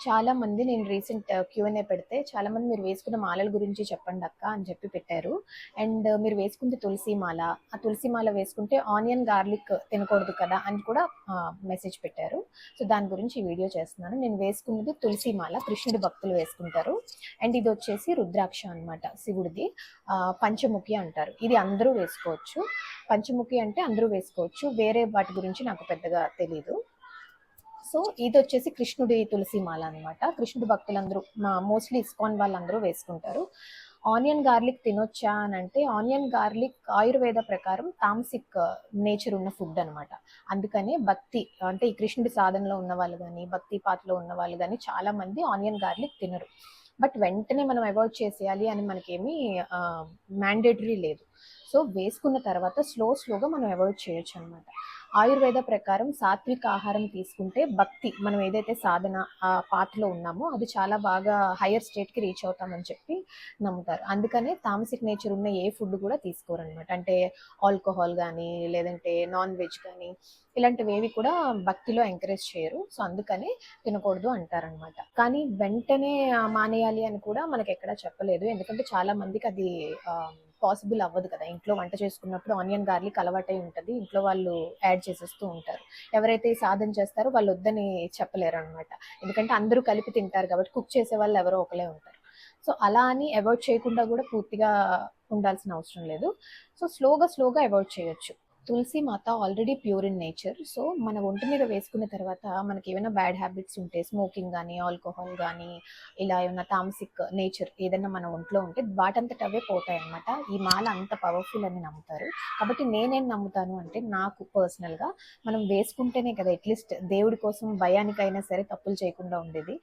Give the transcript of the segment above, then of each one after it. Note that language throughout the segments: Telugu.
చాలా మంది నేను రీసెంట్ క్యూఎన్ఏ పెడితే చాలా మంది మీరు వేసుకున్న మాలల గురించి చెప్పండి అక్క అని చెప్పి పెట్టారు. అండ్ మీరు వేసుకుంది తులసి మాల, ఆ తులసి మాల వేసుకుంటే ఆనియన్ గార్లిక్ తినకూడదు కదా అని కూడా మెసేజ్ పెట్టారు. సో దాని గురించి ఈ వీడియో చేస్తున్నాను. నేను వేసుకున్నది తులసి మాల, కృష్ణుడి భక్తులు వేసుకుంటారు. అండ్ ఇది వచ్చేసి రుద్రాక్ష అనమాట, శివుడిది. పంచముఖి అంటారు. ఇది అందరూ వేసుకోవచ్చు. పంచముఖి అంటే అందరూ వేసుకోవచ్చు, వేరే వాటి గురించి నాకు పెద్దగా తెలీదు. సో ఇది వచ్చేసి కృష్ణుడి తులసి మాల అనమాట. కృష్ణుడి భక్తులందరూ మోస్ట్లీ ఇస్కాన్ వాళ్ళందరూ వేసుకుంటారు. ఆనియన్ గార్లిక్ తినొచ్చా అని అంటే, ఆనియన్ గార్లిక్ ఆయుర్వేద ప్రకారం తామసిక్ నేచర్ ఉన్న ఫుడ్ అనమాట. అందుకనే భక్తి అంటే ఈ కృష్ణుడి సాధనలో ఉన్న వాళ్ళు కానీ, భక్తి పాటలో ఉన్న వాళ్ళు కానీ చాలా మంది ఆనియన్ గార్లిక్ తినరు. బట్ వెంటనే మనం అవాయిడ్ చేసేయాలి అని మనకేమీ మ్యాండేటరీ లేదు. సో వేసుకున్న తర్వాత స్లోగా మనం అవాయిడ్ చేయొచ్చు అనమాట. ఆయుర్వేద ప్రకారం సాత్విక ఆహారం తీసుకుంటే భక్తి, మనం ఏదైతే సాధన ఆ పాత్రలో ఉన్నామో అది చాలా బాగా హయ్యర్ స్టేట్కి రీచ్ అవుతామని చెప్పి నమ్ముతారు. అందుకనే తామసిక్ నేచర్ ఉన్న ఏ ఫుడ్ కూడా తీసుకోరనమాట. అంటే ఆల్కహాల్ కానీ, లేదంటే నాన్ వెజ్ కానీ, ఇలాంటివి ఏవి కూడా భక్తిలో ఎంకరేజ్ చేయరు. సో అందుకనే తినకూడదు అంటారనమాట. కానీ వెంటనే మానేయాలి అని కూడా మనకి ఎక్కడా చెప్పలేదు. ఎందుకంటే చాలా మందికి అది పాసిబుల్ అవ్వదు కదా. ఇంట్లో వంట చేసుకున్నప్పుడు ఆనియన్ గార్లిక్ అలవాటై ఉంటుంది, ఇంట్లో వాళ్ళు యాడ్ చేసేస్తూ ఉంటారు. ఎవరైతే సాధన చేస్తారో వాళ్ళు వద్దని చెప్పలేరు అనమాట. ఎందుకంటే అందరూ కలిపి తింటారు కాబట్టి, కుక్ చేసే వాళ్ళు ఎవరో ఒకలే ఉంటారు. సో అలా అని అవాయిడ్ చేయకుండా కూడా పూర్తిగా ఉండాల్సిన అవసరం లేదు. సో స్లోగా అవాయిడ్ చేయొచ్చు. తులసి మాత already pure in nature. So మన ఒంటి మీద వేసుకున్న తర్వాత మనకి ఏమైనా బ్యాడ్ హ్యాబిట్స్ ఉంటే, స్మోకింగ్ కానీ, ఆల్కహాల్ కానీ, ఇలా ఏమైనా తామసిక్ నేచర్ ఏదైనా మన ఒంట్లో ఉంటే వాటంతట అవే పోతాయి అనమాట. ఈ మాల అంత పవర్ఫుల్ అని నమ్ముతారు. కాబట్టి నేనేం నమ్ముతాను అంటే, నాకు పర్సనల్గా మనం వేసుకుంటేనే కదా అట్లీస్ట్ దేవుడి కోసం భయానికైనా సరే తప్పులు చేయకుండా ఉండేది.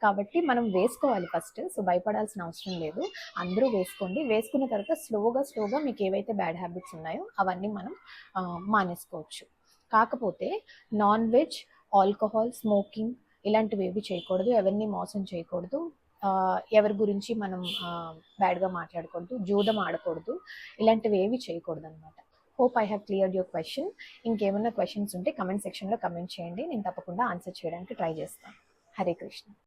కాబట్టి మనం వేసుకోవాలి ఫస్ట్. సో భయపడాల్సిన అవసరం లేదు. అందరూ వేసుకోండి. వేసుకున్న తర్వాత స్లోగా మీకు ఏవైతే బ్యాడ్ హ్యాబిట్స్ ఉన్నాయో అవన్నీ మనం మానేసుకోవచ్చు. కాకపోతే నాన్ వెజ్, ఆల్కహాల్, స్మోకింగ్ ఇలాంటివి ఏవి చేయకూడదు. ఎవరిని మోసం చేయకూడదు. ఎవరి గురించి మనం బ్యాడ్గా మాట్లాడకూడదు. జూదం ఆడకూడదు. ఇలాంటివి ఏవి చేయకూడదు అనమాట. Hope I have cleared your question. ఇంకేమైనా క్వశ్చన్స్ ఉంటే కమెంట్ సెక్షన్లో కమెంట్ చేయండి. నేను తప్పకుండా ఆన్సర్ చేయడానికి ట్రై చేస్తాను. హరే కృష్ణ.